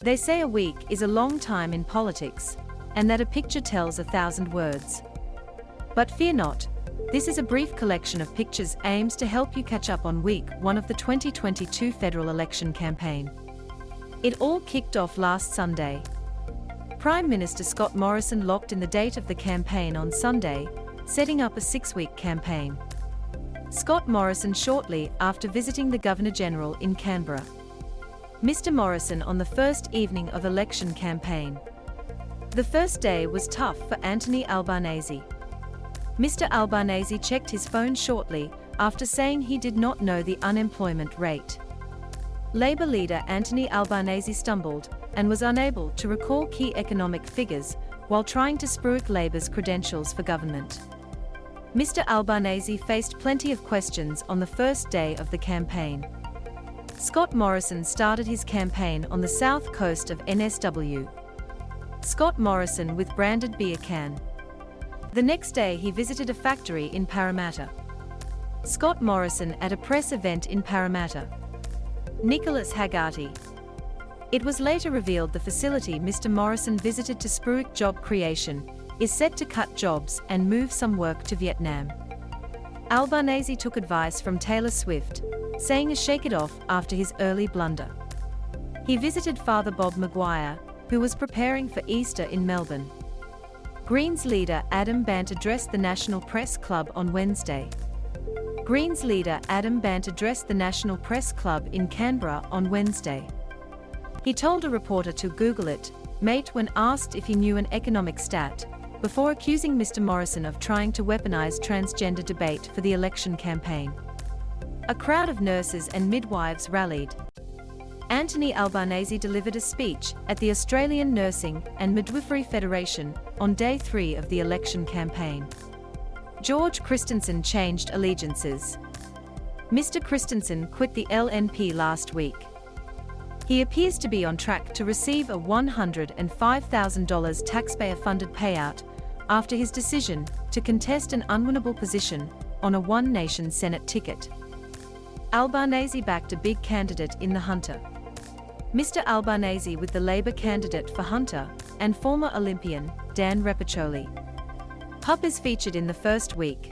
They say a week is a long time in politics, and that a picture tells 1,000 words. But fear not, this is a brief collection of pictures aimed to help you catch up on week 1 of the 2022 federal election campaign. It all kicked off last Sunday. Prime Minister Scott Morrison locked in the date of the campaign on Sunday, setting up a 6-week campaign. Scott Morrison shortly after visiting the Governor-General in Canberra. Mr. Morrison on the first evening of election campaign. The first day was tough for Anthony Albanese. Mr. Albanese checked his phone shortly after saying he did not know the unemployment rate. Labor leader Anthony Albanese stumbled and was unable to recall key economic figures while trying to spruik Labor's credentials for government. Mr. Albanese faced plenty of questions on the first day of the campaign. Scott Morrison started his campaign on the south coast of NSW. Scott Morrison with branded beer can. The next day he visited a factory in Parramatta. Scott Morrison at a press event in Parramatta. Nicholas Haggerty. It was later revealed the facility Mr. Morrison visited to spruik job creation is set to cut jobs and move some work to Vietnam. Albanese took advice from Taylor Swift, saying a shake it off after his early blunder. He visited Father Bob Maguire, who was preparing for Easter in Melbourne. Greens leader Adam Bandt addressed the National Press Club on Wednesday. Greens leader Adam Bandt addressed the National Press Club in Canberra on Wednesday. He told a reporter to Google it, mate, when asked if he knew an economic stat, before accusing Mr. Morrison of trying to weaponize transgender debate for the election campaign. A crowd of nurses and midwives rallied. Anthony Albanese delivered a speech at the Australian Nursing and Midwifery Federation on day 3 of the election campaign. George Christensen changed allegiances. Mr. Christensen quit the LNP last week. He appears to be on track to receive a $105,000 taxpayer-funded payout after his decision to contest an unwinnable position on a One Nation Senate ticket. Albanese backed a big candidate in the Hunter. Mr. Albanese with the Labor candidate for Hunter and former Olympian Dan Repiccioli. Pup is featured in the first week.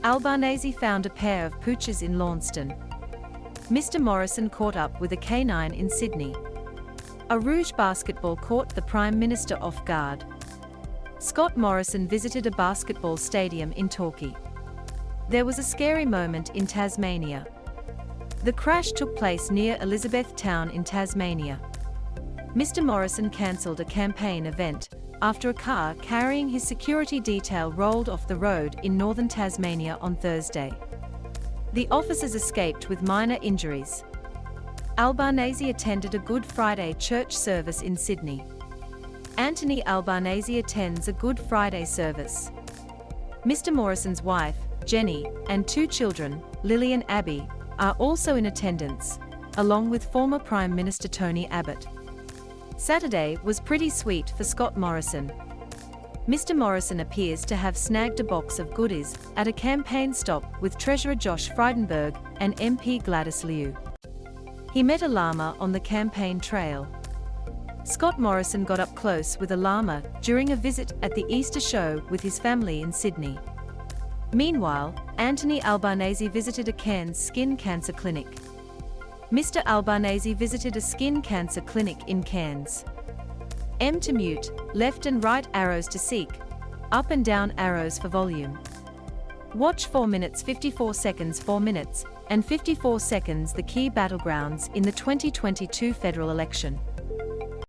Albanese found a pair of pooches in Launceston. Mr. Morrison caught up with a canine in Sydney. A Rouge basketball caught the Prime Minister off guard. Scott Morrison visited a basketball stadium in Torquay. There was a scary moment in Tasmania. The crash took place near Elizabethtown in Tasmania. Mr. Morrison cancelled a campaign event after a car carrying his security detail rolled off the road in northern Tasmania on Thursday. The officers escaped with minor injuries. Albanese attended a Good Friday church service in Sydney. Anthony Albanese attends a Good Friday service. Mr. Morrison's wife, Jenny, and 2 children, Lily and Abby, are also in attendance, along with former Prime Minister Tony Abbott. Saturday was pretty sweet for Scott Morrison. Mr. Morrison appears to have snagged a box of goodies at a campaign stop with Treasurer Josh Frydenberg and MP Gladys Liu. He met a llama on the campaign trail. Scott Morrison got up close with a llama during a visit at the Easter show with his family in Sydney. Meanwhile, Anthony Albanese visited a Cairns skin cancer clinic. Mr. Albanese visited a skin cancer clinic in Cairns. M to mute, left and right arrows to seek, up and down arrows for volume. Watch 4 minutes 54 seconds 4 minutes, and 54 seconds the key battlegrounds in the 2022 federal election.